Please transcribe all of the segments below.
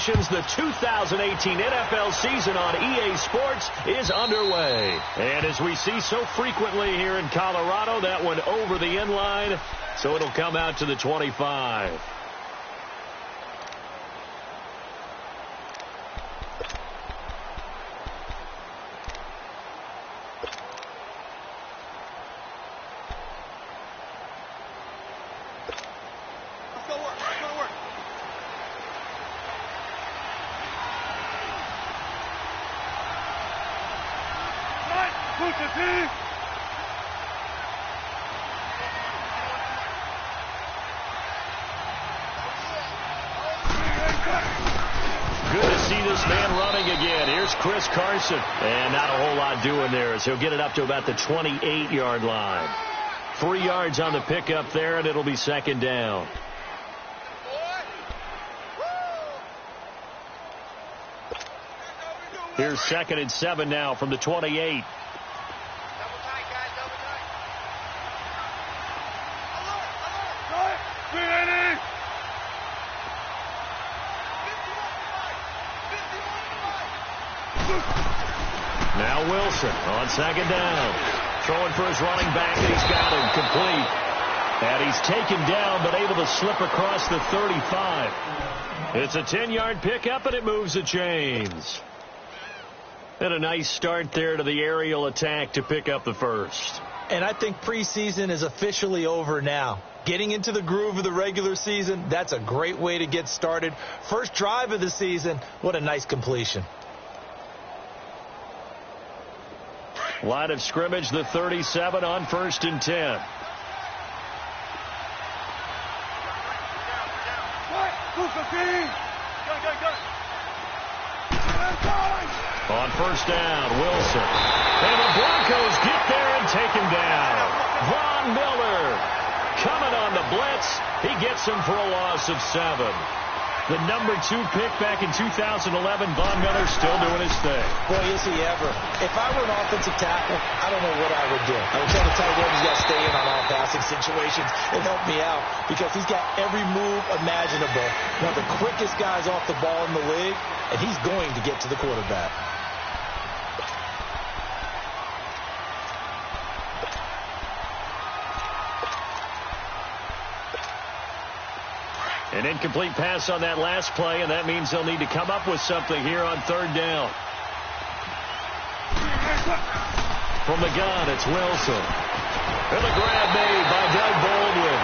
Congratulations, the 2018 NFL season on EA Sports is underway. And as we see so frequently here in Colorado, that one over the end line, so it'll come out to the 25. Good to see this man running again. Here's Chris Carson. And not a whole lot doing there as he'll get it up to about the 28-yard line. 3 yards on the pickup there, and it'll be second down. Here's 2nd and 7 now from the 28. Now Wilson on 2nd down. Throwing for his running back, and he's got him complete. And he's taken down, but able to slip across the 35. It's a 10-yard pickup, and it moves the chains. And a nice start there to the aerial attack to pick up the first. And I think preseason is officially over now. Getting into the groove of the regular season, that's a great way to get started. First drive of the season, what a nice completion. Line of scrimmage, the 37 on 1st and 10. On 1st down, Wilson. And the Broncos get there and take him down. Von Miller coming on the blitz. He gets him for a loss of 7. The number 2 pick back in 2011, Von Miller still doing his thing. Boy, is he ever. If I were an offensive tackle, I don't know what I would do. I would tell the tight end he's got to stay in on all passing situations and help me out because he's got every move imaginable. One of the quickest guys off the ball in the league, and he's going to get to the quarterback. An incomplete pass on that last play, and that means they'll need to come up with something here on 3rd down. From the gun, it's Wilson. And the grab made by Doug Baldwin.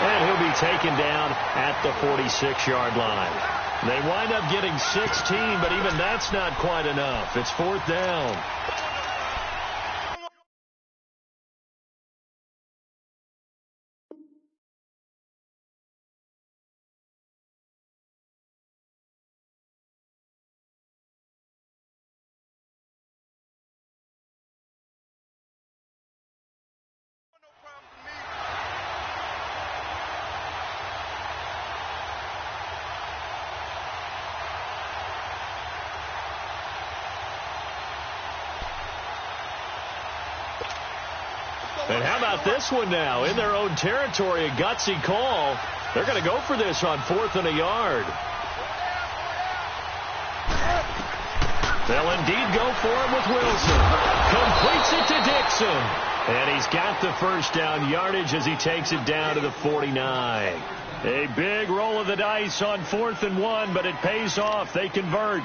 And he'll be taken down at the 46-yard line. They wind up getting 16, but even that's not quite enough. It's 4th down. And how about this one now? In their own territory, a gutsy call. They're going to go for this on 4th and a yard. They'll indeed go for it with Wilson. Completes it to Dixon. And he's got the first down yardage as he takes it down to the 49. A big roll of the dice on 4th and 1, but it pays off. They convert.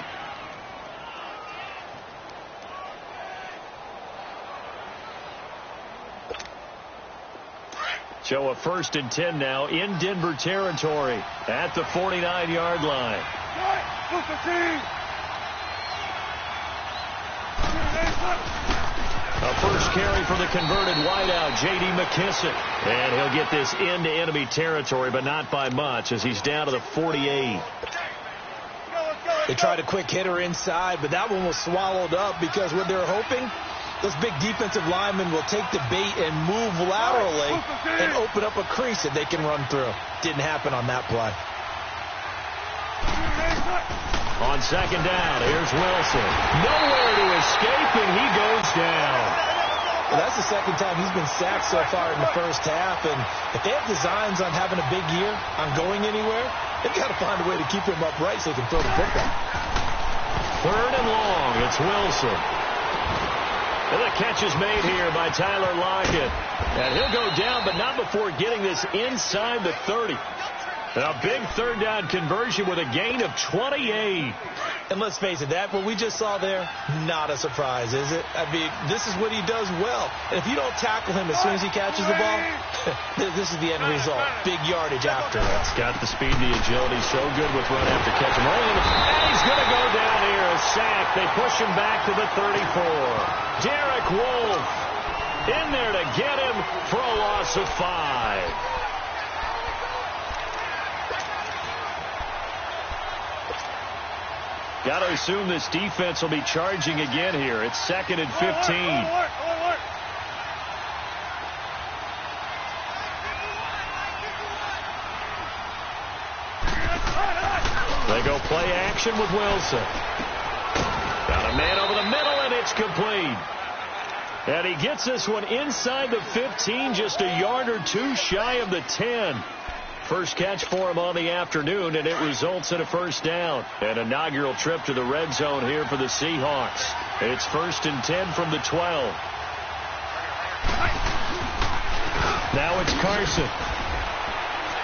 So a 1st and 10 now in Denver territory at the 49-yard line. A first carry for the converted wideout, J.D. McKissick. And he'll get this into enemy territory, but not by much as he's down to the 48. They tried a quick hitter inside, but that one was swallowed up because what they're hoping, those big defensive linemen will take the bait and move laterally and open up a crease that they can run through. Didn't happen on that play. On 2nd down, here's Wilson. Nowhere to escape, and he goes down. Well, that's the second time he's been sacked so far in the first half. And if they have designs on having a big year, on going anywhere, they've got to find a way to keep him upright so he can throw the football. 3rd and long. It's Wilson. And the catch is made here by Tyler Lockett. And he'll go down, but not before getting this inside the 30. A big 3rd down conversion with a gain of 28. And let's face it, that what we just saw there, not a surprise, is it? I mean, this is what he does well. And if you don't tackle him as soon as he catches the ball, this is the end result. Big yardage after it. He's got the speed, the agility, so good with run after catch. And he's going to go down here, a sack. They push him back to the 34. Derek Wolfe in there to get him for a loss of 5. Got to assume this defense will be charging again here. It's 2nd and 15. They go play action with Wilson. Got a man over the middle, and it's complete. And he gets this one inside the 15, just a yard or two shy of the 10. First catch for him on the afternoon, and it results in a 1st down. An inaugural trip to the red zone here for the Seahawks. It's 1st and 10 from the 12. Now it's Carson.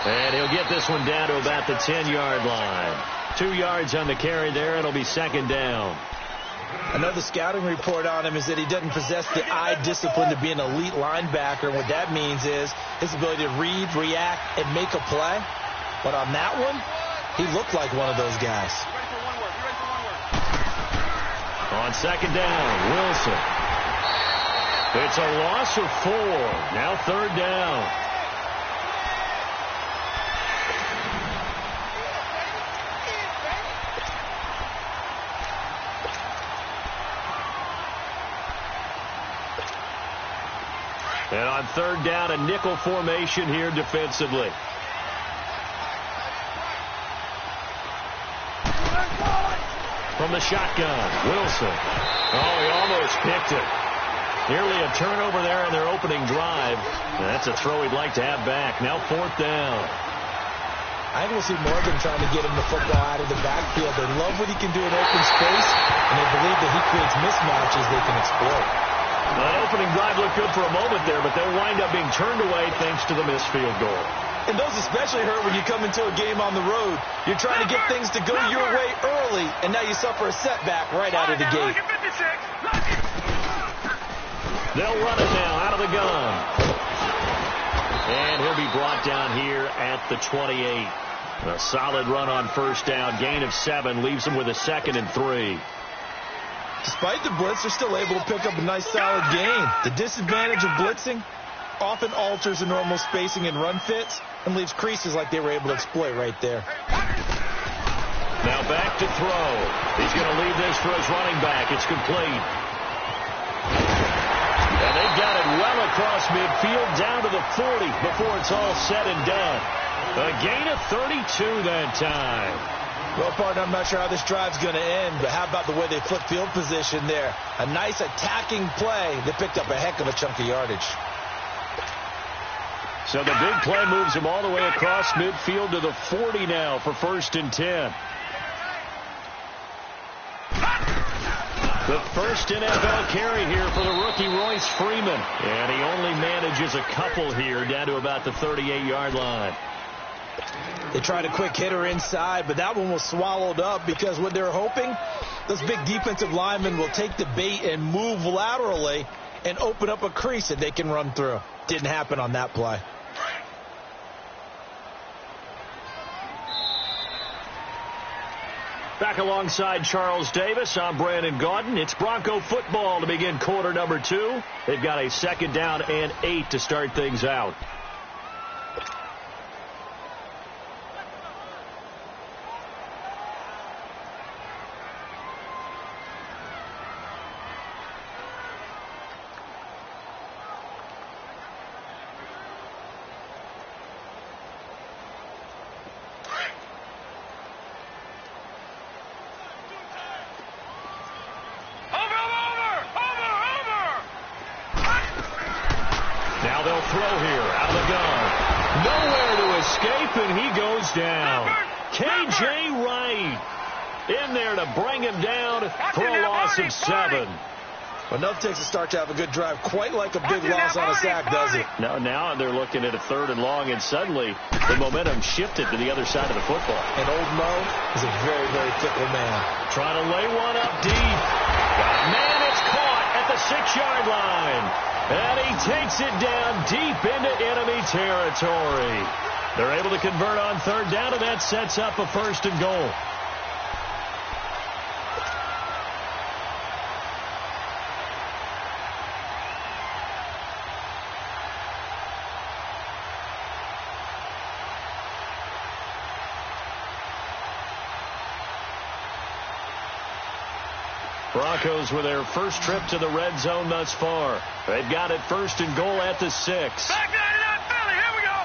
And he'll get this one down to about the 10-yard line. 2 yards on the carry there. It'll be 2nd down. Another scouting report on him is that he doesn't possess the eye discipline to be an elite linebacker. What that means is his ability to read, react, and make a play. But on that one, he looked like one of those guys. On 2nd down, Wilson. It's a loss of 4. Now 3rd down. And on 3rd down, a nickel formation here defensively. From the shotgun, Wilson. Oh, he almost picked it. Nearly a turnover there on their opening drive. And that's a throw he'd like to have back. Now 4th down. I think we'll see Morgan trying to get him the football out of the backfield. They love what he can do in open space, and they believe that he creates mismatches they can exploit. That opening drive looked good for a moment there, but they'll wind up being turned away thanks to the missed field goal. And those especially hurt when you come into a game on the road. You're trying to get things to go your way early, and now you suffer a setback right out of the gate. They'll run it now out of the gun. And he'll be brought down here at the 28. A solid run on 1st down. Gain of 7 leaves him with a 2nd and 3. Despite the blitz, they're still able to pick up a nice solid gain. The disadvantage of blitzing often alters the normal spacing and run fits and leaves creases like they were able to exploit right there. Now back to throw. He's going to leave this for his running back. It's complete. And they got it well across midfield down to the 40 before it's all said and done. A gain of 32 that time. Well, partner, I'm not sure how this drive's going to end, but how about the way they flip field position there? A nice attacking play. They picked up a heck of a chunk of yardage. So the big play moves him all the way across midfield to the 40 now for 1st and 10. The first NFL carry here for the rookie Royce Freeman. And he only manages a couple here down to about the 38-yard line. They tried a quick hitter inside, but that one was swallowed up because what they're hoping, those big defensive linemen will take the bait and move laterally and open up a crease that they can run through. Didn't happen on that play. Back alongside Charles Davis, I'm Brandon Gaudin. It's Bronco football to begin quarter number 2. They've got a 2nd down and 8 to start things out. throw here out of the gun. Nowhere to escape, and he goes down. K.J. Wright in there to bring him down for a loss of 7. Enough takes a start to have a good drive. Quite like a big loss on a sack, does it? Now they're looking at a 3rd and long, and suddenly the momentum shifted to the other side of the football. And old Mo is a very, very fickle man. Trying to lay one up deep. Man, it's caught at the 6-yard line. And he takes it down deep into enemy territory. They're able to convert on 3rd down, and that sets up a 1st and goal. Broncos with their first trip to the red zone thus far. They've got it 1st and goal at the 6. Back 99 Philly, here we go.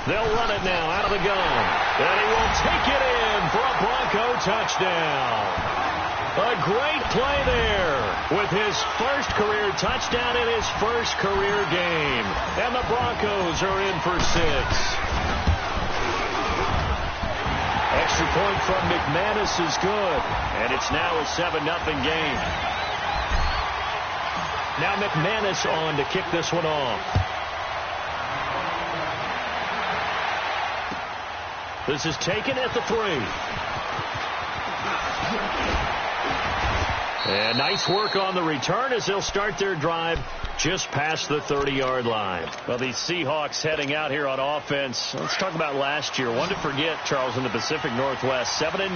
They'll run it now out of the gun. And he will take it in for a Bronco touchdown. A great play there with his first career touchdown in his first career game. And the Broncos are in for 6. Extra point from McManus is good, and it's now a 7-0 game. Now McManus on to kick this one off. This is taken at the 3. And nice work on the return as they'll start their drive just past the 30-yard line. Well, the Seahawks heading out here on offense. Let's talk about last year. One to forget, Charles, in the Pacific Northwest. 7-9,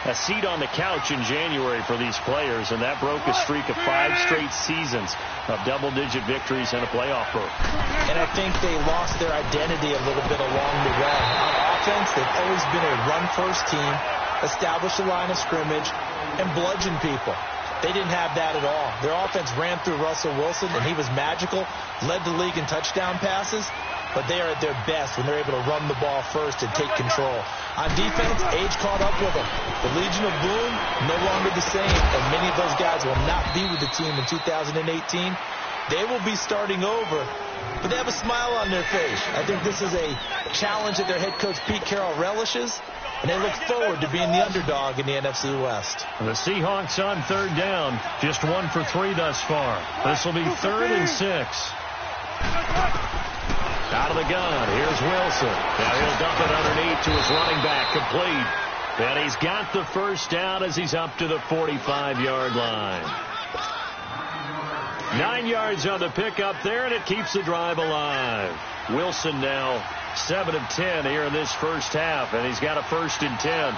a seat on the couch in January for these players, and that broke a streak of 5 straight seasons of double-digit victories and a playoff berth. And I think they lost their identity a little bit along the way. On offense, they've always been a run-first team, establish a line of scrimmage, and bludgeon people. They didn't have that at all. Their offense ran through Russell Wilson, and he was magical, led the league in touchdown passes, but they are at their best when they're able to run the ball first and take control. On defense, age caught up with them. The Legion of Boom, no longer the same, and many of those guys will not be with the team in 2018. They will be starting over, but they have a smile on their face. I think this is a challenge that their head coach Pete Carroll relishes, and they look forward to being the underdog in the NFC West. The Seahawks on 3rd down, just 1 for 3 thus far. This will be 3rd and 6. Out of the gun, here's Wilson. Now he'll dump it underneath to his running back, complete. And he's got the 1st down as he's up to the 45-yard line. 9 yards on the pickup there, and it keeps the drive alive. Wilson now 7 of 10 here in this first half, and he's got a 1st and 10.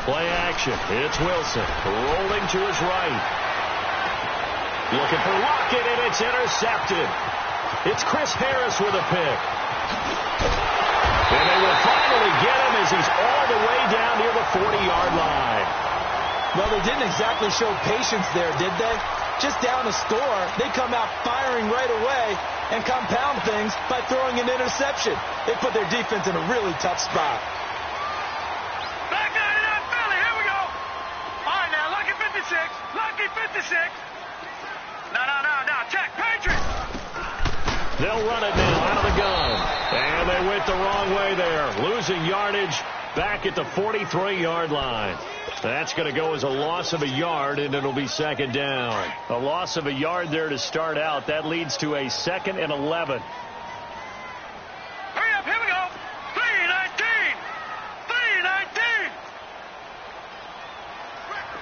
Play action. It's Wilson rolling to his right. Looking for Lockett, and it's intercepted. It's Chris Harris with a pick. And they will finally get him as he's all the way down near the 40-yard line. Well, they didn't exactly show patience there, did they? Just down a score, they come out firing right away and compound things by throwing an interception. They put their defense in a really tough spot. Back 99 Philly, here we go. All right, now, lucky 56. Lucky 56. No, check, Patriots. They'll run it now out of the gun. And they went the wrong way there, losing yardage back at the 43-yard line. That's going to go as a loss of a yard, and it'll be 2nd down. A loss of a yard there to start out. That leads to a 2nd and 11. Hurry up, here we go. 3-19. 3-19.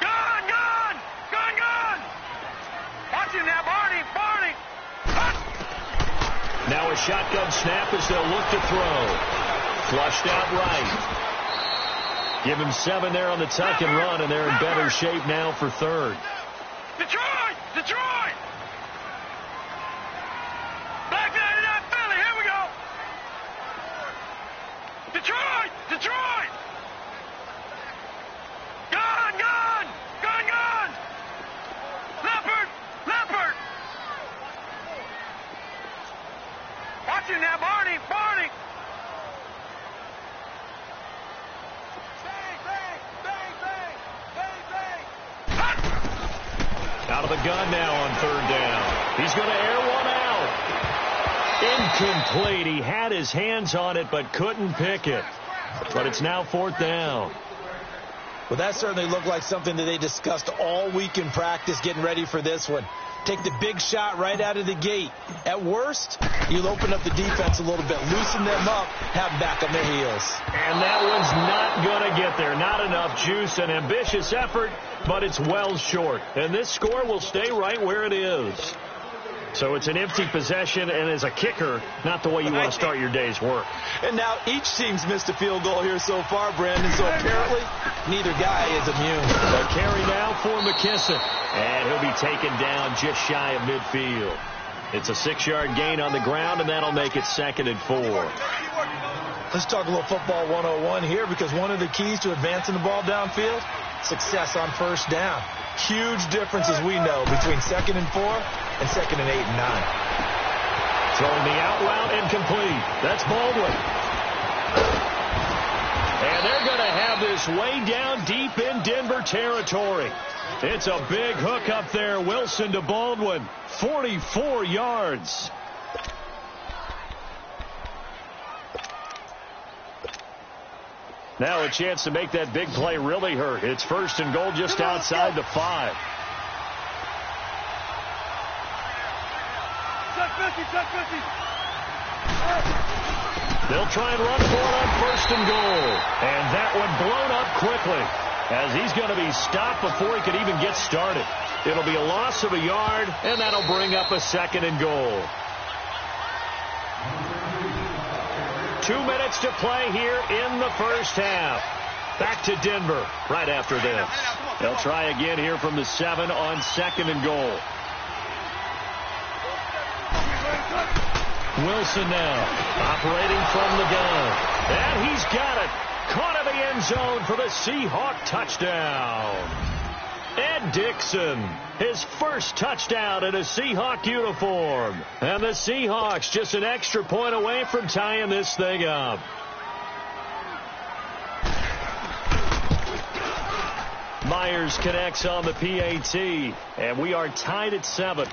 Gone. Watch him now, Barney. Now a shotgun snap as they'll look to throw. Flushed out right. Give him 7 there on the tuck and run, and they're in better shape now for 3rd. Detroit! Black 99 Philly, here we go! Detroit! Gone! Leopard! Watch him now, Barney! shotgun now on third down. He's going to air one out. Incomplete. He had his hands on it but couldn't pick it. But it's now fourth down. Well, that certainly looked like something that they discussed all week in practice getting ready for this one. Take the big shot right out of the gate. At worst, you'll open up the defense a little bit, loosen them up, have them back on their heels. And that one's not going to get there. Not enough juice. An ambitious effort, but it's well short. And this score will stay right where it is. So it's an empty possession, and as a kicker, not the way you want to start your day's work. And now each team's missed a field goal here so far, Brandon, so apparently neither guy is immune. A carry now for McKissick, and he'll be taken down just shy of midfield. It's a 6-yard gain on the ground, and that'll make it 2nd and 4. Let's talk a little football 101 here, because one of the keys to advancing the ball downfield, success on first down. Huge difference, as we know, between 2nd and 4 and 2nd and 8 and 9. Throwing the out route incomplete. That's Baldwin. And they're going to have this way down deep in Denver territory. It's a big hook up there. Wilson to Baldwin. 44 yards. Now a chance to make that big play really hurt. It's 1st and goal just outside the 5. They'll try and run for it on 1st and goal. And that one blown up quickly as he's going to be stopped before he could even get started. It'll be a loss of a yard, and that'll bring up a 2nd and goal. 2 minutes to play here in the first half. Back to Denver right after this. They'll try again here from the 7 on 2nd and goal. Wilson now operating from the gun. And he's got it. Caught in the end zone for the Seahawk touchdown. Ed Dixon, his first touchdown in a Seahawk uniform. And the Seahawks just an extra point away from tying this thing up. Myers connects on the PAT, and we are tied at 7.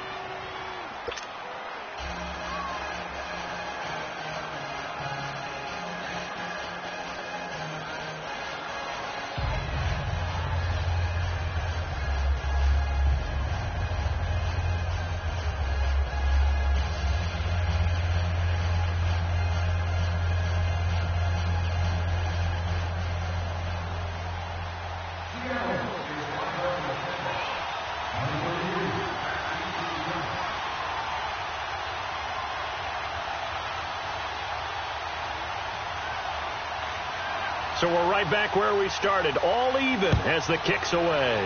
So we're right back where we started, all even as the kick's away.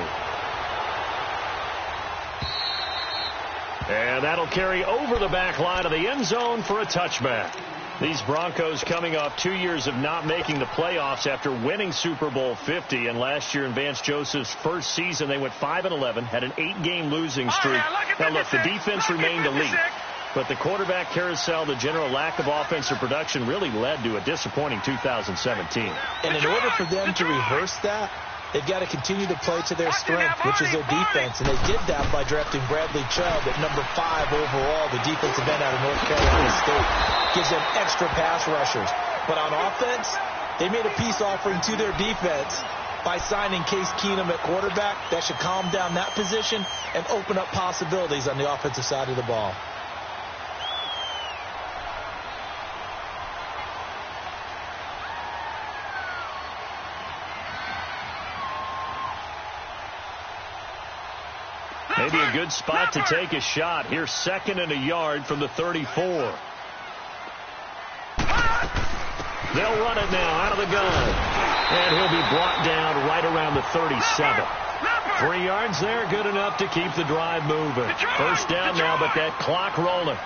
And that'll carry over the back line of the end zone for a touchback. These Broncos coming off 2 years of not making the playoffs after winning Super Bowl 50. And last year in Vance Joseph's first season, they went 5-11, had an 8-game losing streak. Now, look, the defense remained elite. But the quarterback carousel, the general lack of offensive production really led to a disappointing 2017. And in order for them to reverse that, they've got to continue to play to their strength, which is their defense. And they did that by drafting Bradley Chubb at number 5 overall, the defensive end out of North Carolina State. Gives them extra pass rushers. But on offense, they made a peace offering to their defense by signing Case Keenum at quarterback. That should calm down that position and open up possibilities on the offensive side of the ball. Maybe a good spot to take a shot. Here's 2nd and a yard from the 34. They'll run it now out of the gun. And he'll be brought down right around the 37. 3 yards there, good enough to keep the drive moving. First down now, but that clock rolling.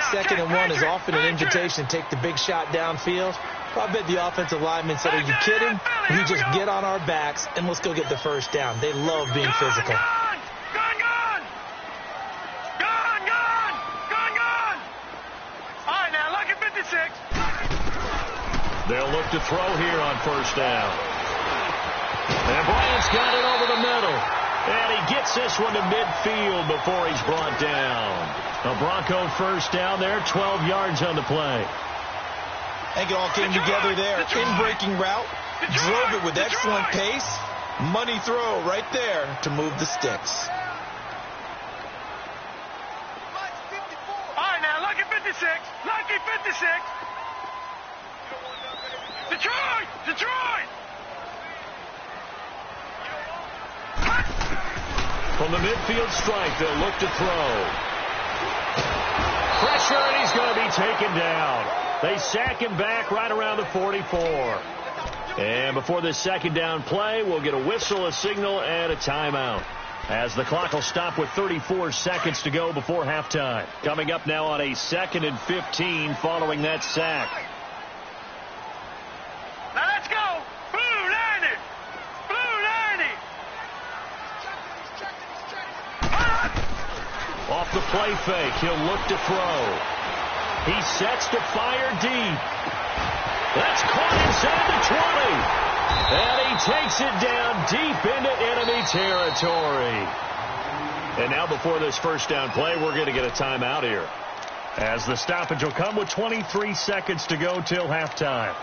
2nd and 1 is often an invitation to take the big shot downfield. I bet the offensive lineman said, are you kidding? We just get on our backs and let's go get the first down. They love being physical. They'll look to throw here on first down. And Bryant's got it over the middle. And he gets this one to midfield before he's brought down. A Bronco first down there, 12 yards on the play. I think it all came together there. In-breaking route, drove it with excellent pace. Money throw right there to move the sticks. All right, now, lucky 56. Lucky 56. Detroit! Detroit! From the midfield strike, they'll look to throw. Pressure, and he's going to be taken down. They sack him back right around the 44. And before this second down play, we'll get a whistle, a signal, and a timeout, as the clock will stop with 34 seconds to go before halftime. Coming up now on a 2nd and 15 following that sack. Now let's go. Blue 90. Blue 90. Off the play fake, he'll look to throw. He sets to fire deep. That's caught inside the 20. And he takes it down deep into enemy territory. And now before this first down play, we're going to get a timeout here, as the stoppage will come with 23 seconds to go till halftime.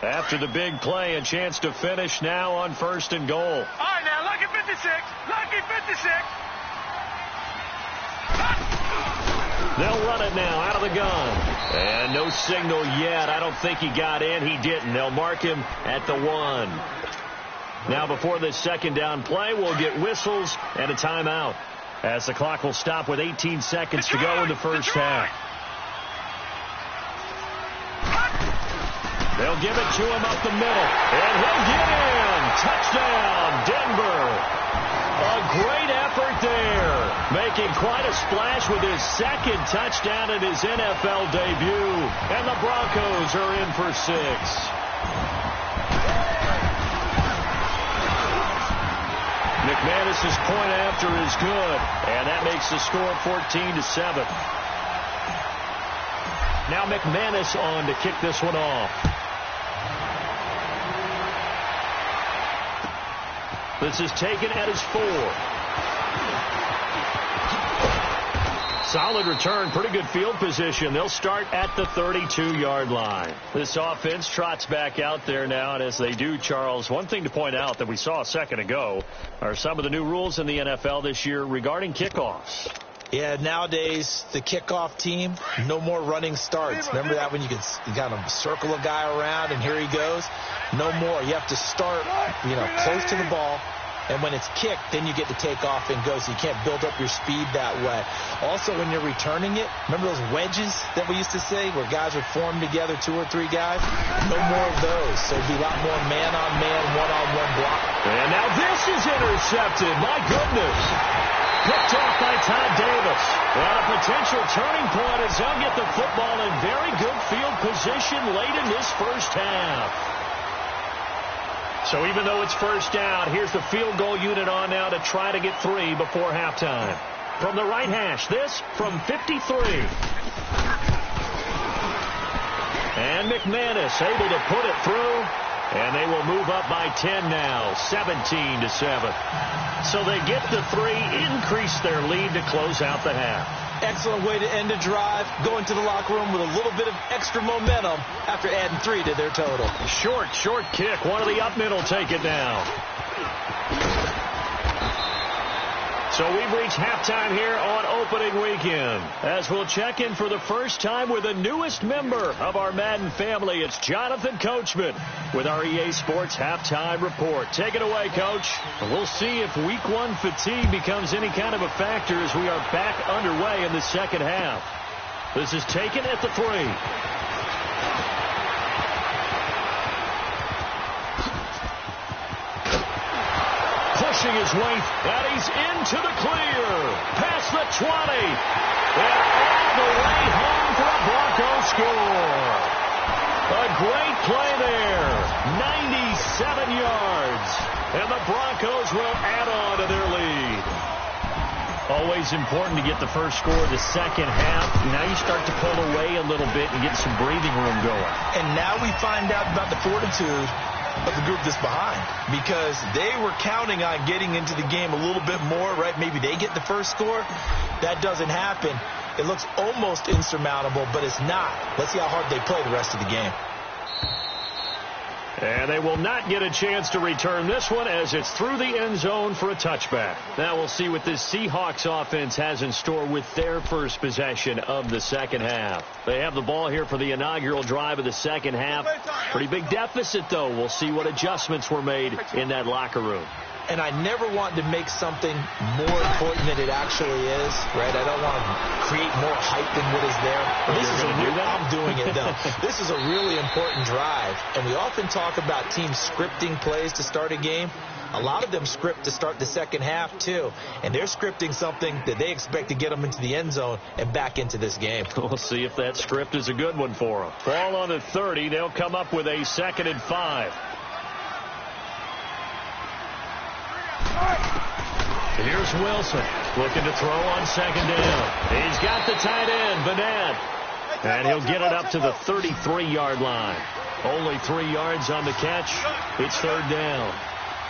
After the big play, a chance to finish now on 1st and goal. All right, now, lucky 56. Lucky 56. They'll run it now out of the gun. And no signal yet. I don't think he got in. He didn't. They'll mark him at the 1. Now before this second down play, we'll get whistles and a timeout, as the clock will stop with 18 seconds to go in the first half. They'll give it to him up the middle. And he'll get in. Touchdown, Denver. A great effort there, making quite a splash with his 2nd touchdown in his NFL debut. And the Broncos are in for 6. McManus's point after is good, and that makes the score 14-7. Now McManus on to kick this one off. This is taken at his 4. Solid return, pretty good field position. They'll start at the 32-yard line. This offense trots back out there now, and as they do, Charles, one thing to point out that we saw a second ago are some of the new rules in the NFL this year regarding kickoffs. Yeah, nowadays, the kickoff team, no more running starts. Remember that when you kind of circle a guy around and here he goes? No more. You have to start, close to the ball. And when it's kicked, then you get to take off and go, so you can't build up your speed that way. Also, when you're returning it, remember those wedges that we used to say where guys would form together, 2 or 3 guys? No more of those. So it'd be a lot more man-on-man, one-on-one block. And now this is intercepted. My goodness. Picked off by Todd Davis. And a potential turning point as they'll get the football in very good field position late in this first half. So even though it's first down, here's the field goal unit on now to try to get 3 before halftime. From the right hash, this from 53. And McManus able to put it through. And they will move up by 10 now, 17-7. So they get the 3, increase their lead to close out the half. Excellent way to end a drive, going to the locker room with a little bit of extra momentum after adding 3 to their total. Short kick. One of the up men will take it now. So we've reached halftime here on opening weekend, as we'll check in for the first time with the newest member of our Madden family. It's Jonathan Coachman with our EA Sports Halftime Report. Take it away, Coach. We'll see if Week 1 fatigue becomes any kind of a factor as we are back underway in the second half. This is taken at the 3. Pushing his way, and he's into the clear. Past the 20. And all the way home for a Bronco score. A great play there. 97 yards. And the Broncos will add on to their lead. Always important to get the first score of the second half. Now you start to pull away a little bit and get some breathing room going. And now we find out about the fortitude of the group that's behind, because they were counting on getting into the game a little bit more, right? Maybe they get the first score. That doesn't happen. It looks almost insurmountable, but it's not. Let's see how hard they play the rest of the game. And they will not get a chance to return this one as it's through the end zone for a touchback. Now we'll see what this Seahawks offense has in store with their first possession of the second half. They have the ball here for the inaugural drive of the second half. Pretty big deficit, though. We'll see what adjustments were made in that locker room. And I never want to make something more important than it actually is, right? I don't want to create more hype than what is there. I'm doing it, though. This is a really important drive, and we often talk about teams scripting plays to start a game. A lot of them script to start the second half, too, and they're scripting something that they expect to get them into the end zone and back into this game. We'll see if that script is a good one for them. Ball on the 30. They'll come up with a 2nd and 5. Here's Wilson looking to throw on 2nd down. He's got the tight end, Bennett. And he'll get it up to the 33-yard line. Only 3 yards on the catch. It's 3rd down.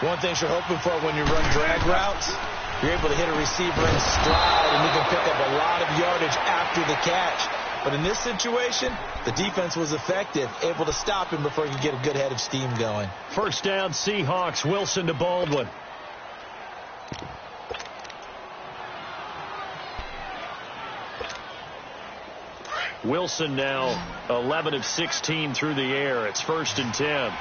One thing you're hoping for when you run drag routes, you're able to hit a receiver in stride, and you can pick up a lot of yardage after the catch. But in this situation, the defense was effective, able to stop him before he could get a good head of steam going. 1st down, Seahawks. Wilson to Baldwin. Wilson now 11 of 16 through the air. It's 1st and 10.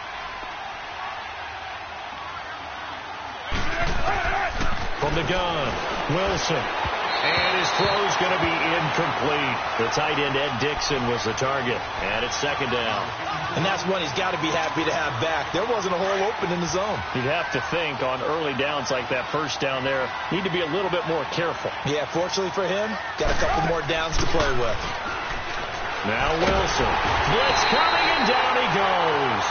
From the gun, Wilson. And his throw's going to be incomplete. The tight end, Ed Dixon, was the target. And it's 2nd down. And that's one he's got to be happy to have back. There wasn't a hole open in the zone. You'd have to think on early downs like that 1st down there, need to be a little bit more careful. Yeah, fortunately for him, got a couple more downs to play with. Now Wilson. Blitz coming, and down he goes.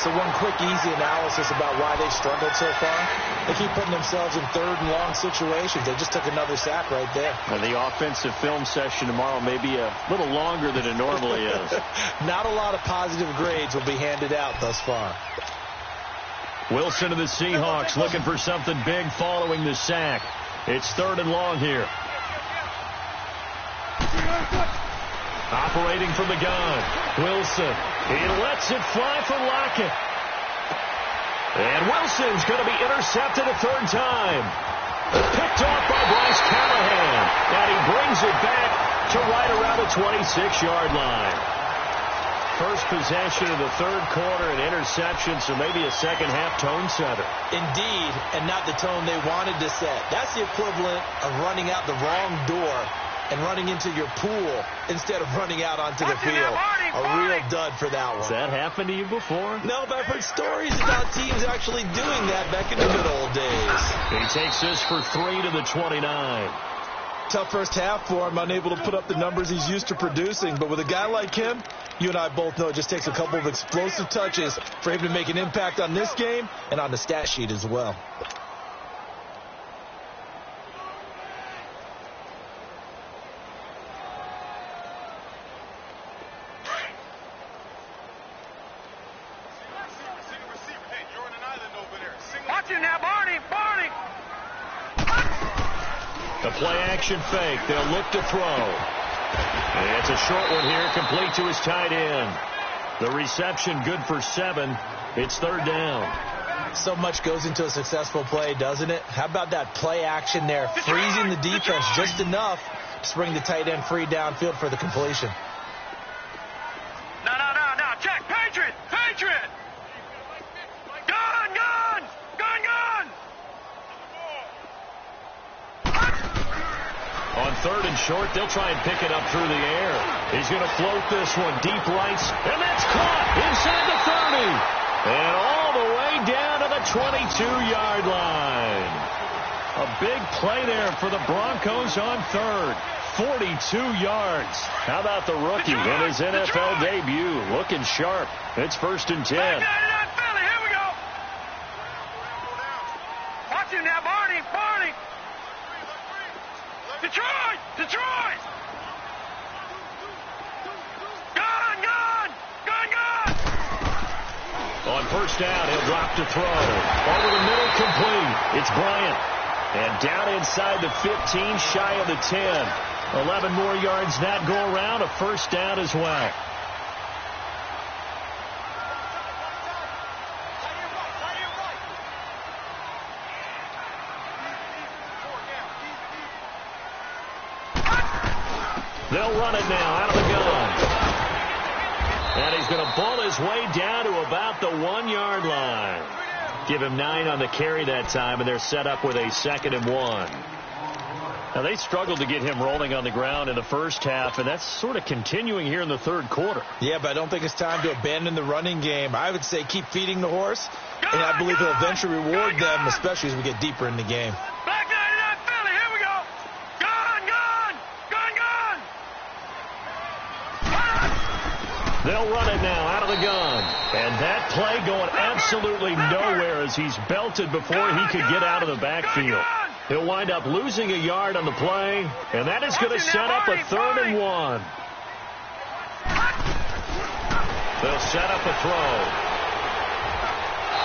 So one quick, easy analysis about why they've struggled so far. They keep putting themselves in 3rd and long situations. They just took another sack right there. And the offensive film session tomorrow may be a little longer than it normally is. Not a lot of positive grades will be handed out thus far. Wilson to the Seahawks looking for something big following the sack. It's 3rd and long here. Operating from the gun, Wilson. He lets it fly for Lockett. And Wilson's going to be intercepted a 3rd time. Picked off by Bryce Callahan. And he brings it back to right around the 26-yard line. First possession of the 3rd quarter, an interception, so maybe a second-half tone setter. Indeed, and not the tone they wanted to set. That's the equivalent of running out the wrong door and running into your pool instead of running out onto the field. A real dud for that one. Has that happened to you before? No, but I've heard stories about teams actually doing that back in the good old days. He takes this for 3 to the 29. Tough first half for him, unable to put up the numbers he's used to producing. But with a guy like him, you and I both know it just takes a couple of explosive touches for him to make an impact on this game and on the stat sheet as well. The play-action fake. They'll look to throw. And it's a short one here, complete to his tight end. The reception good for 7. It's 3rd down. So much goes into a successful play, doesn't it? How about that play action there? Freezing the defense just enough to bring the tight end free downfield for the completion. No. Check. Patriot. Gun. On 3rd and short, they'll try and pick it up through the air. He's going to float this one deep right, and that's caught inside the 30. And all the way down to the 22-yard line. A big play there for the Broncos on 3rd. 42 yards. How about the rookie in his NFL debut? Looking sharp. It's 1st and 10. Here we go. Watch him now, Barney. Detroit. Gun. On first down. He'll drop to throw. Over the middle, complete. It's Bryant. And down inside the 15, shy of the 10. 11 more yards that go around. A first down as well. They'll run it now out of the gun. And he's going to ball his way down to about the 1-yard line. Give him 9 on the carry that time, and they're set up with a 2nd and 1. Now, they struggled to get him rolling on the ground in the first half, and that's sort of continuing here in the third quarter. Yeah, but I don't think it's time to abandon the running game. I would say keep feeding the horse, and I believe he'll eventually reward them, especially as we get deeper in the game. Back 99 Philly, here we go. Gun, gun, gun, gun. They'll run it now out of the gun. And that play going absolutely nowhere as he's belted before he could get out of the backfield. He'll wind up losing a yard on the play, and that is going to set up a 3rd and 1. They'll set up a throw.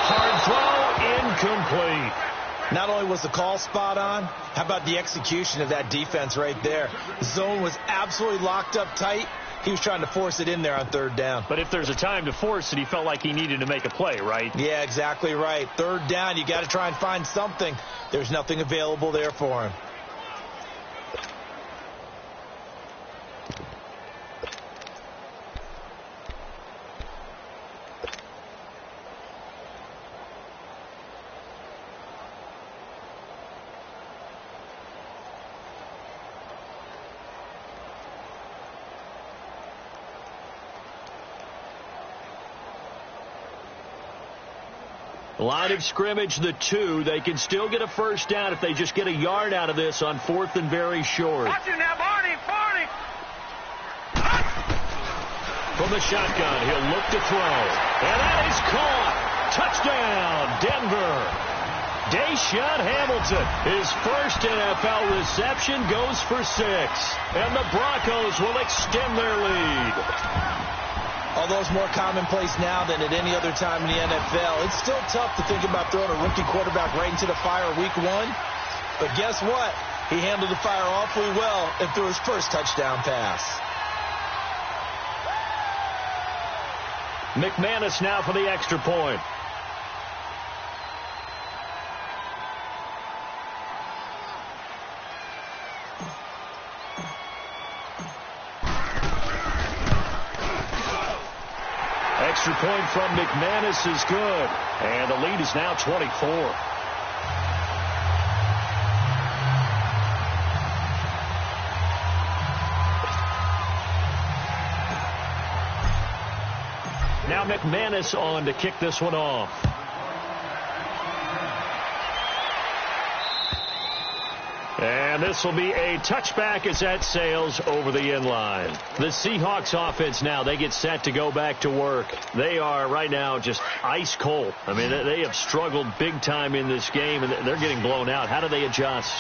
Hard throw, incomplete. Not only was the call spot on, how about the execution of that defense right there? The zone was absolutely locked up tight. He was trying to force it in there on 3rd down. But if there's a time to force it, he felt like he needed to make a play, right? Yeah, exactly right. 3rd down, you got to try and find something. There's nothing available there for him. Line of scrimmage, the 2. They can still get a first down if they just get a yard out of this on 4th and very short. Watch it now, Barney, Barney. From the shotgun, he'll look to throw. And that is caught. Touchdown, Denver. Deshaun Hamilton, his first NFL reception, goes for 6. And the Broncos will extend their lead. Although it's more commonplace now than at any other time in the NFL, it's still tough to think about throwing a rookie quarterback right into the fire week 1. But guess what? He handled the fire awfully well and threw his first touchdown pass. McManus now for the extra point. Extra point from McManus is good. And the lead is now 24. Now McManus on to kick this one off. And this will be a touchback as that sails over the end line. The Seahawks offense now, they get set to go back to work. They are right now just ice cold. I mean, they have struggled big time in this game, and they're getting blown out. How do they adjust?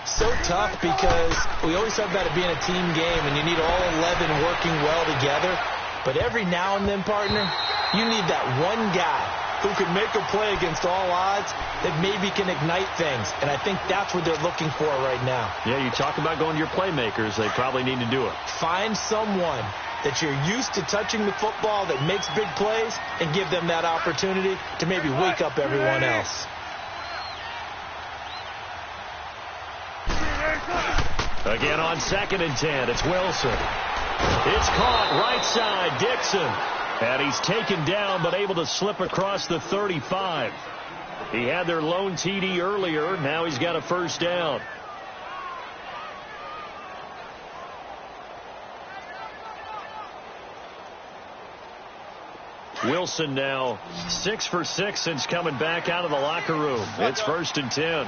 So tough because we always talk about it being a team game, and you need all 11 working well together. But every now and then, partner, you need that one guy who can make a play against all odds that maybe can ignite things. And I think that's what they're looking for right now. Yeah, you talk about going to your playmakers. They probably need to do it. Find someone that you're used to touching the football that makes big plays and give them that opportunity to maybe wake up everyone else. Again on 2nd and 10, it's Wilson. It's caught right side, Dixon. And he's taken down but able to slip across the 35. He had their lone TD earlier. Now he's got a first down. Wilson now 6 for 6 since coming back out of the locker room. It's 1st and 10.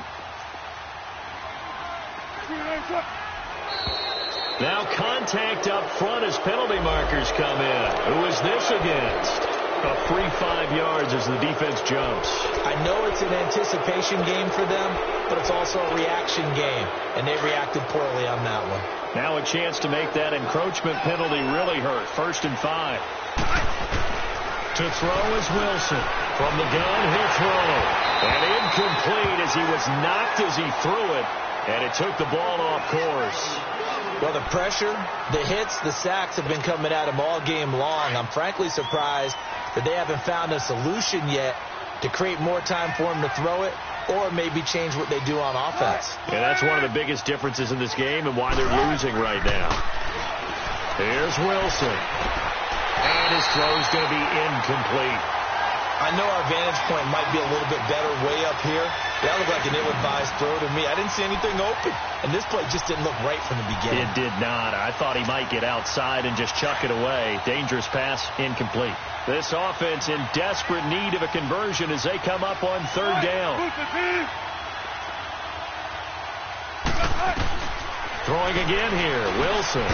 Now contact up front as penalty markers come in. Who is this against? A free 5 yards as the defense jumps. I know it's an anticipation game for them, but it's also a reaction game, and they reacted poorly on that one. Now a chance to make that encroachment penalty really hurt. 1st and 5. To throw is Wilson. From the gun, he'll throw. And incomplete as he was knocked as he threw it. And it took the ball off course. Well, the pressure, the hits, the sacks have been coming at him all game long. I'm frankly surprised that they haven't found a solution yet to create more time for him to throw it or maybe change what they do on offense. Yeah, that's one of the biggest differences in this game and why they're losing right now. Here's Wilson. And his throw's going to be incomplete. I know our vantage point might be a little bit better way up here. That looked like an ill-advised throw to me. I didn't see anything open, and this play just didn't look right from the beginning. It did not. I thought he might get outside and just chuck it away. Dangerous pass, incomplete. This offense in desperate need of a conversion as they come up on third down. Throwing again here, Wilson.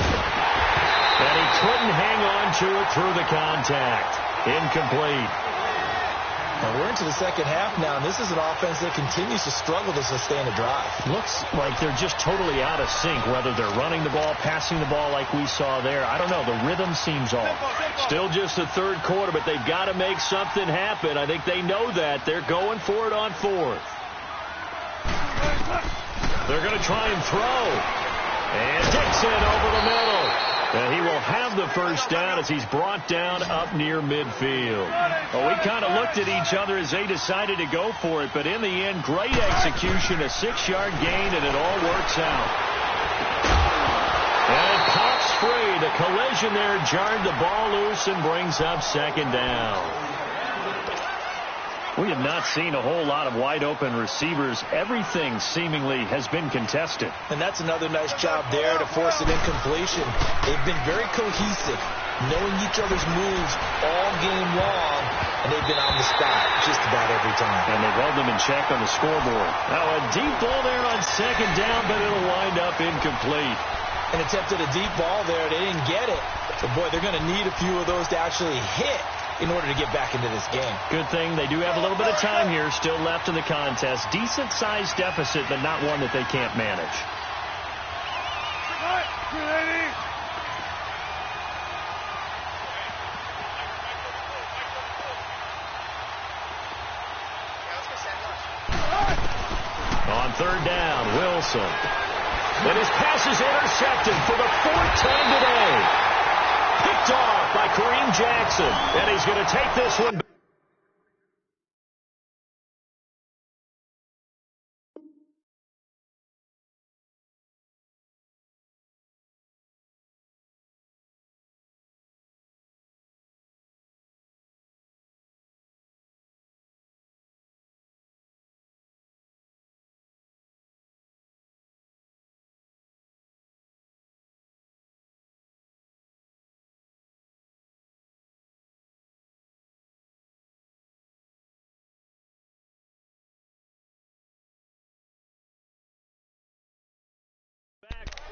And he couldn't hang on to it through the contact. Incomplete. And we're into the second half now, and this is an offense that continues to struggle to sustain a drive. Looks like they're just totally out of sync, whether they're running the ball, passing the ball like we saw there. I don't know. The rhythm seems off. Still just the third quarter, but they've got to make something happen. I think they know that. They're going for it on fourth. They're going to try and throw. And Dixon over the middle. And he will have the first down as he's brought down up near midfield. Well, we kind of looked at each other as they decided to go for it, but in the end, great execution, a 6-yard gain, and it all works out. And it pops free. The collision there jarred the ball loose and brings up second down. We have not seen a whole lot of wide-open receivers. Everything seemingly has been contested. And that's another nice job there to force an incompletion. They've been very cohesive, knowing each other's moves all game long, and they've been on the spot just about every time. And they've held them in check on the scoreboard. Now a deep ball there on second down, but it'll wind up incomplete. And attempted a deep ball there. They didn't get it. So, boy, they're going to need a few of those to actually hit in order to get back into this game. Good thing they do have a little bit of time here still left in the contest. Decent-sized deficit, but not one that they can't manage. On third down, Wilson. And his pass is intercepted for the fourth time today. Picked off by Kareem Jackson. And he's going to take this one.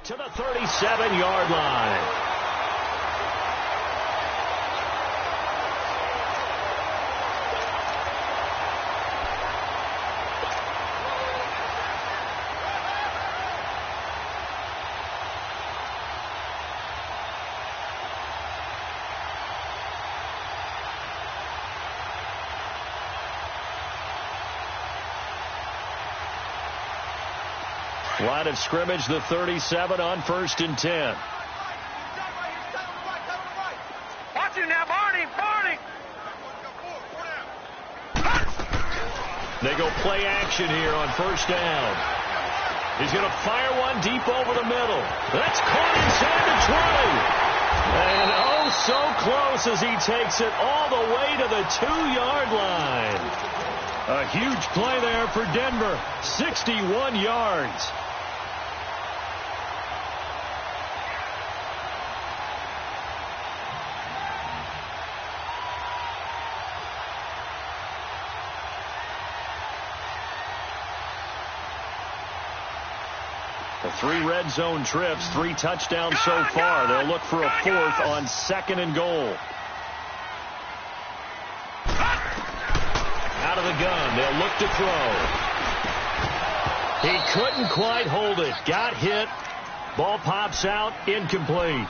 To the 37-yard line. Line of scrimmage, the 37 on 1st and 10. Watch him now, Barney. They go play action here on 1st down. He's going to fire one deep over the middle. That's caught inside the 20. And oh, so close as he takes it all the way to the 2-yard line. A huge play there for Denver. 61 yards. The 3 red zone trips, 3 touchdowns so far. They'll look for a 4th on 2nd and goal. Out of the gun, they'll look to throw. He couldn't quite hold it. Got hit. Ball pops out, incomplete.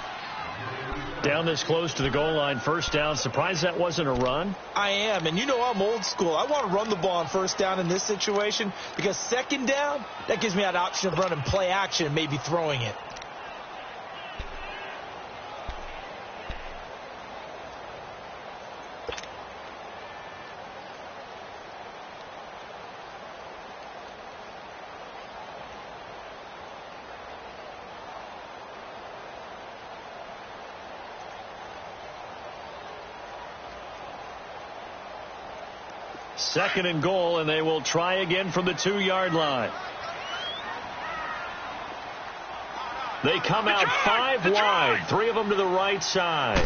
Down this close to the goal line, first down. Surprised that wasn't a run? I am, and you know I'm old school. I want to run the ball on first down in this situation because second down, that gives me that option of running play action and maybe throwing it. Second and goal, and they will try again from the 2-yard line. They come out 5 wide, 3 of them to the right side.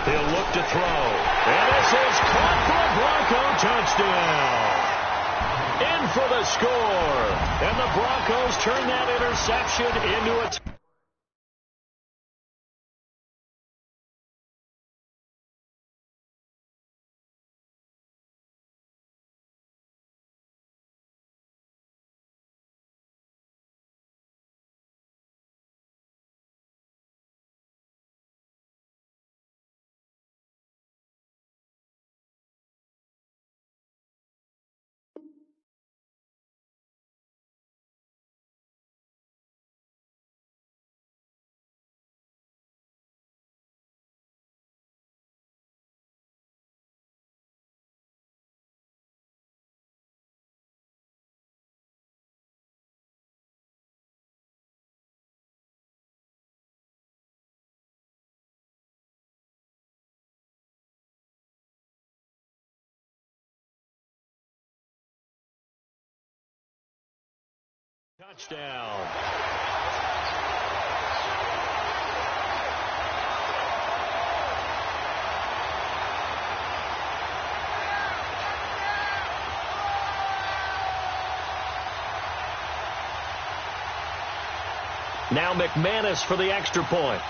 He'll look to throw. And this is caught for a Bronco touchdown. In for the score. And the Broncos turn that interception into a touchdown. Now McManus for the extra point.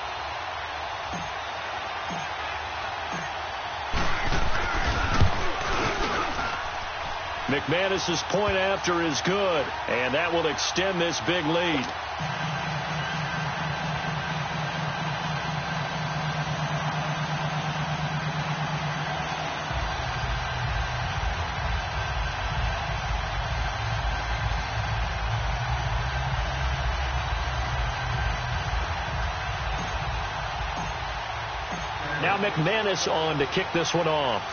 McManus's point after is good, and that will extend this big lead. Now McManus on to kick this one off.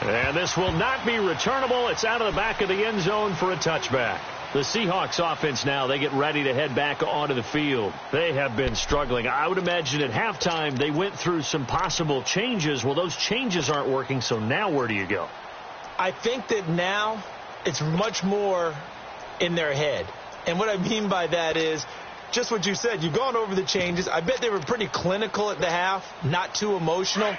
And this will not be returnable. It's out of the back of the end zone for a touchback. The Seahawks offense now, they get ready to head back onto the field. They have been struggling. I would imagine at halftime they went through some possible changes. Well, those changes aren't working, so now where do you go? I think that now it's much more in their head. And what I mean by that is just what you said. You've gone over the changes. I bet they were pretty clinical at the half, not too emotional.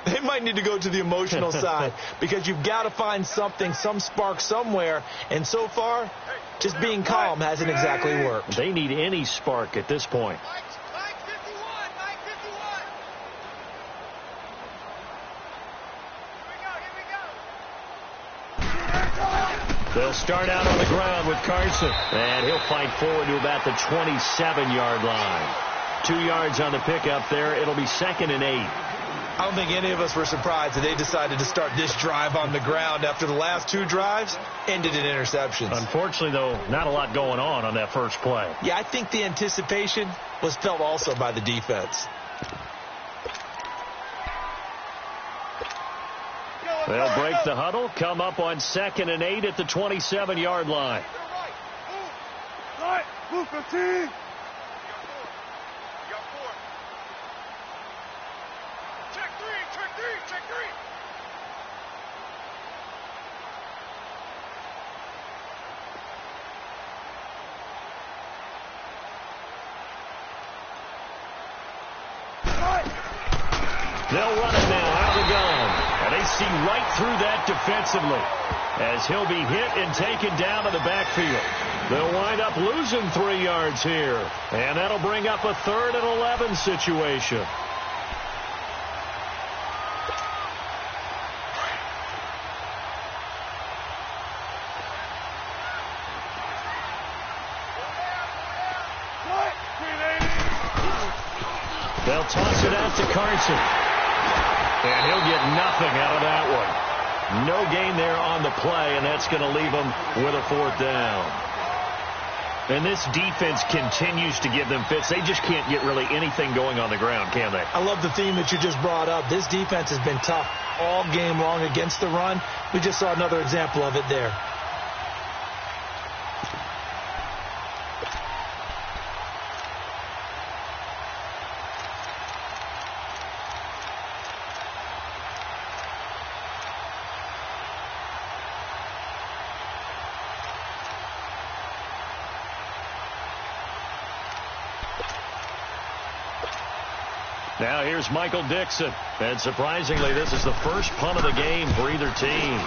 They might need to go to the emotional side because you've got to find something, some spark somewhere. And so far, just being calm hasn't exactly worked. They need any spark at this point. Mike 51, Mike 51. Here we go. They'll start out on the ground with Carson. And he'll fight forward to about the 27-yard line. 2 yards on the pickup there. It'll be 2nd and 8. I don't think any of us were surprised that they decided to start this drive on the ground after the last 2 drives ended in interceptions. Unfortunately, though, not a lot going on that first play. Yeah, I think the anticipation was felt also by the defense. They'll break the huddle, come up on 2nd and 8 at the 27-yard line. Right, move 15. Check three. They'll run it now out of the gun. And they see right through that defensively as he'll be hit and taken down to the backfield. They'll wind up losing 3 yards here. And that'll bring up a 3rd and 11 situation. They'll toss it out to Carson. And he'll get nothing out of that one. No gain there on the play, and that's going to leave him with a 4th down. And this defense continues to give them fits. They just can't get really anything going on the ground, can they? I love the theme that you just brought up. This defense has been tough all game long against the run. We just saw another example of it there. Now here's Michael Dixon. And surprisingly, this is the first punt of the game for either team.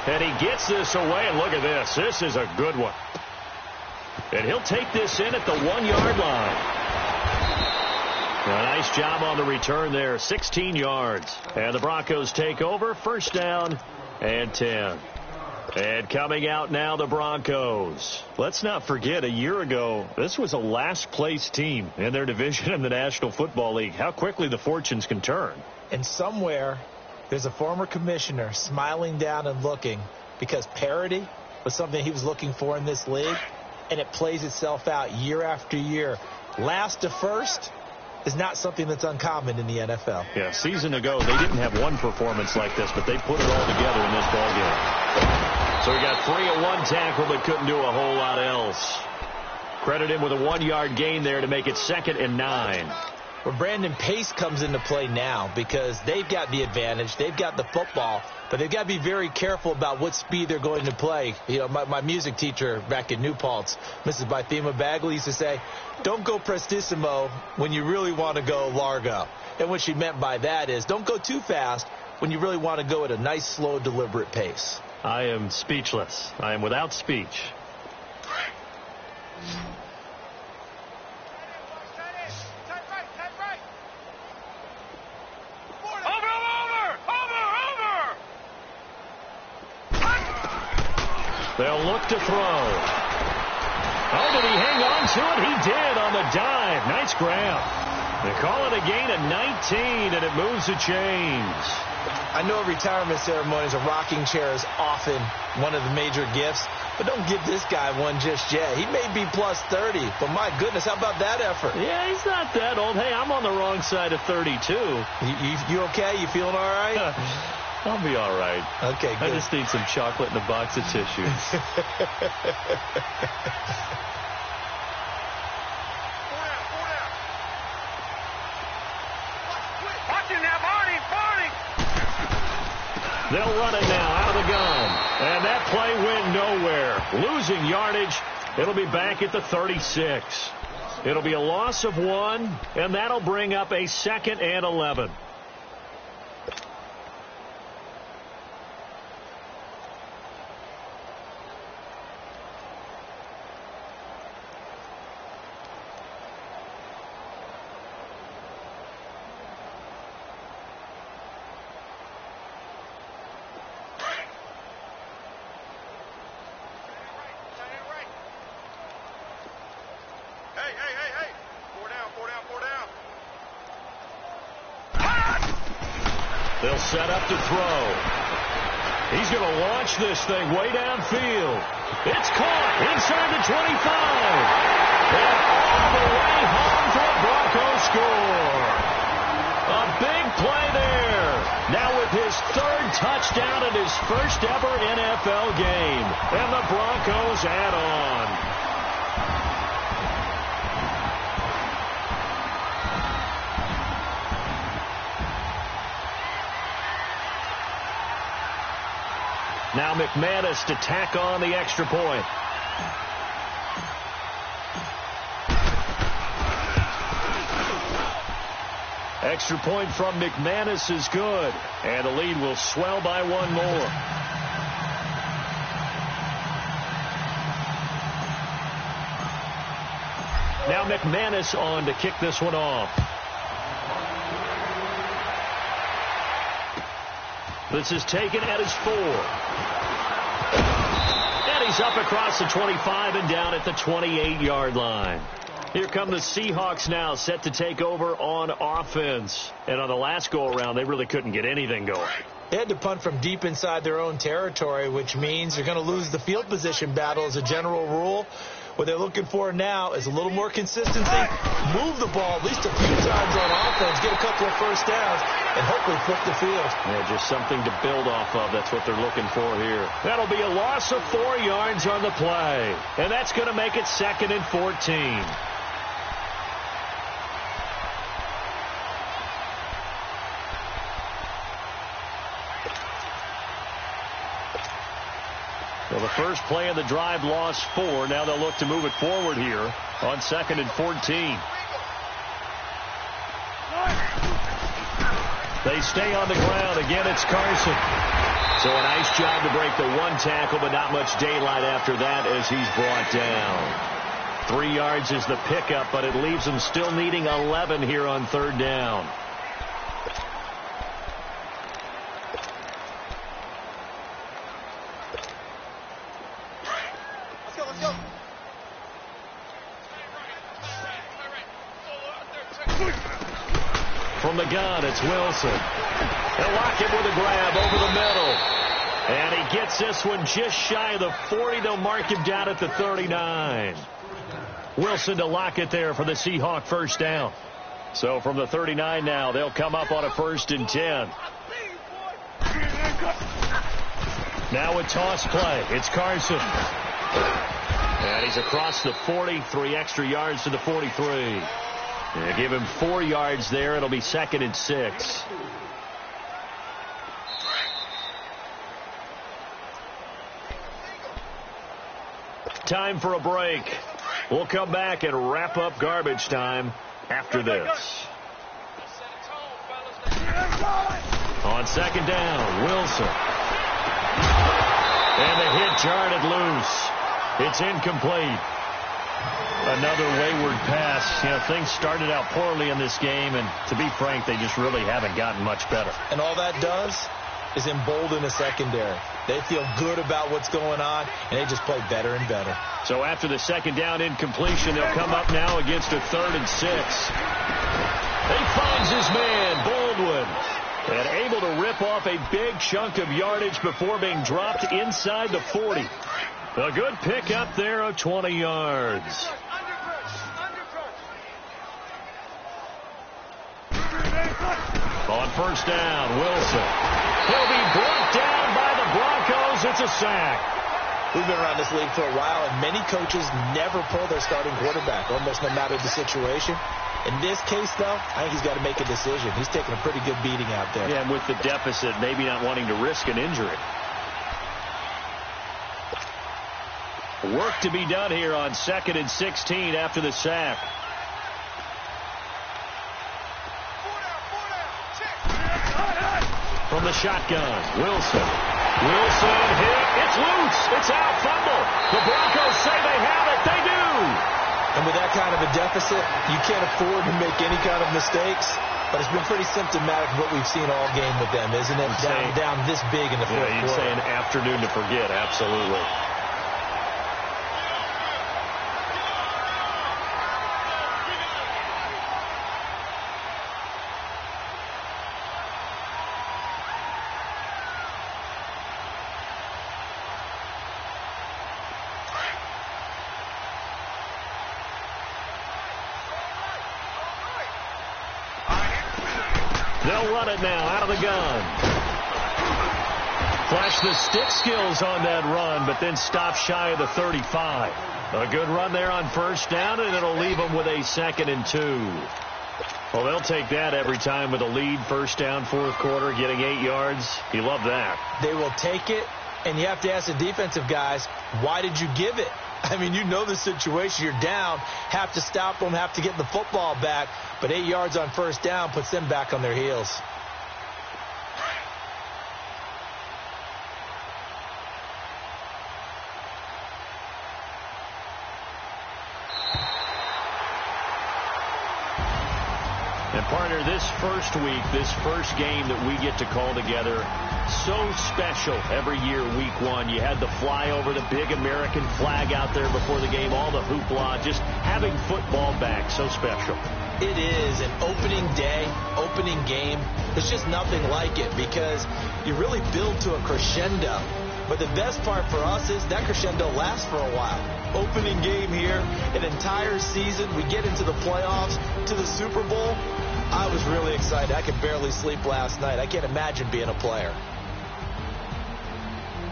And he gets this away, and look at this. This is a good one. And he'll take this in at the 1-yard line. A nice job on the return there. 16 yards. And the Broncos take over. 1st down and 10. And coming out now, the Broncos. Let's not forget, a year ago, this was a last-place team in their division in the National Football League. How quickly the fortunes can turn. And somewhere, there's a former commissioner smiling down and looking because parity was something he was looking for in this league, and it plays itself out year after year. Last to first is not something that's uncommon in the NFL. Yeah, season ago, they didn't have one performance like this, but they put it all together in this ballgame. So he got 3 of 1 tackle, but couldn't do a whole lot else. Credit him with a 1-yard gain there to make it 2nd and 9. Well, Brandon, pace comes into play now because they've got the advantage. They've got the football, but they've got to be very careful about what speed they're going to play. You know, my music teacher back in New Paltz, Mrs. Bythema Bagley, used to say, don't go prestissimo when you really want to go largo. And what she meant by that is don't go too fast when you really want to go at a nice, slow, deliberate pace. I am speechless. I am without speech. They'll look to throw. Oh, did he hang on to it? He did on the dive. Nice grab. They call it a gain of 19, and it moves the chains. I know retirement ceremonies, a rocking chair is often one of the major gifts, but don't give this guy one just yet. He may be plus 30, but my goodness, how about that effort? Yeah, he's not that old. Hey, I'm on the wrong side of 32. You okay? You feeling all right? I'll be all right. Okay, good. I just need some chocolate and a box of tissues. They'll run it now out of the gun. And that play went nowhere. Losing yardage. It'll be back at the 36. It'll be a loss of 1, and that'll bring up a 2nd and 11. They'll set up to throw. He's going to launch this thing way downfield. It's caught inside the 25. And all the way home for a Broncos score. A big play there. Now with his 3rd touchdown in his first ever NFL game. And the Broncos add on. Now McManus to tack on the extra point. Extra point from McManus is good. And the lead will swell by 1 more. Now McManus on to kick this one off. This is taken at his 4. And he's up across the 25 and down at the 28-yard line. Here come the Seahawks now, set to take over on offense. And on the last go-around, they really couldn't get anything going. They had to punt from deep inside their own territory, which means you're going to lose the field position battle as a general rule. What they're looking for now is a little more consistency, move the ball at least a few times on offense, get a couple of first downs, and hopefully flip the field. Yeah, just something to build off of. That's what they're looking for here. That'll be a loss of 4 yards on the play. And that's going to make it 2nd and 14. Well, the first play of the drive lost 4. Now they'll look to move it forward here on 2nd and 14. They stay on the ground. Again, it's Carson. So a nice job to break the 1 tackle, but not much daylight after that as he's brought down. 3 yards is the pickup, but it leaves them still needing 11 here on 3rd down. From the gun, it's Wilson. They'll lock him with a grab over the middle. And he gets this one just shy of the 40. They'll mark him down at the 39. Wilson to lock it there for the Seahawk first down. So from the 39 now, they'll come up on a 1st and 10. Now a toss play. It's Carson. And he's across the 40, 3 extra yards to the 43. They give him 4 yards there. It'll be 2nd and 6. Time for a break. We'll come back and wrap up garbage time after this. On 2nd down, Wilson. And the hit jarred it loose. It's incomplete. Another wayward pass. You know, things started out poorly in this game, and to be frank, they just really haven't gotten much better. And all that does is embolden the secondary. They feel good about what's going on, and they just play better and better. So after the 2nd down incompletion, they'll come up now against a 3rd and 6. He finds his man, Baldwin, and able to rip off a big chunk of yardage before being dropped inside the 40. A good pickup there of 20 yards. On 1st down, Wilson. He'll be brought down by the Broncos. It's a sack. We've been around this league for a while, and many coaches never pull their starting quarterback, almost no matter the situation. In this case, though, I think he's got to make a decision. He's taking a pretty good beating out there. Yeah, and with the deficit, maybe not wanting to risk an injury. Work to be done here on 2nd and 16 after the sack. From the shotgun, Wilson. Wilson hit. It's loose. It's out. Fumble. The Broncos say they have it. They do. And with that kind of a deficit, you can't afford to make any kind of mistakes. But it's been pretty symptomatic of what we've seen all game with them, isn't it? Down this big in the fourth quarter. You'd say an afternoon to forget. Absolutely. They'll run it now out of the gun. Flash the stick skills on that run, but then stop shy of the 35. A good run there on 1st down, and it'll leave them with a 2nd and 2. Well, they'll take that every time with a lead. 1st down, 4th quarter, getting 8 yards. You love that. They will take it, and you have to ask the defensive guys, why did you give it? I mean, you know the situation. You're down, have to stop them, have to get the football back. But 8 yards on 1st down puts them back on their heels. And Partner, this first week, this first game that we get to call together, so special every year, week one. You had the flyover, the big American flag out there before the game, all the hoopla, just having football back, so special. It is an opening day, opening game. There's just nothing like it because you really build to a crescendo. But the best part for us is that crescendo lasts for a while. Opening game here, an entire season. We get into the playoffs, to the Super Bowl. I was really excited. I could barely sleep last night. I can't imagine being a player.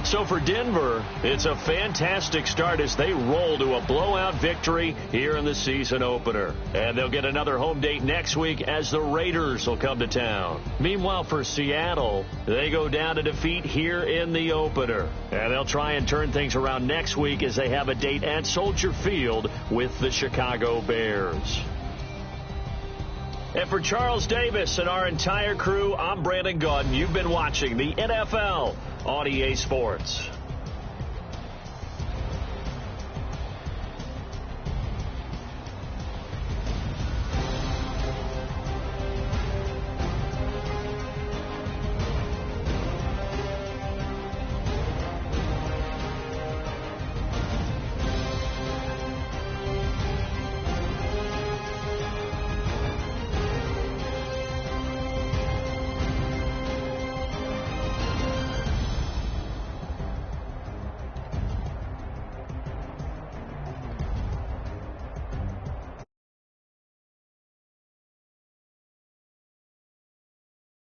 So for Denver, it's a fantastic start as they roll to a blowout victory here in the season opener. And they'll get another home date next week as the Raiders will come to town. Meanwhile, for Seattle, they go down to defeat here in the opener. And they'll try and turn things around next week as they have a date at Soldier Field with the Chicago Bears. And for Charles Davis and our entire crew, I'm Brandon Gaudin. You've been watching the NFL on EA Sports.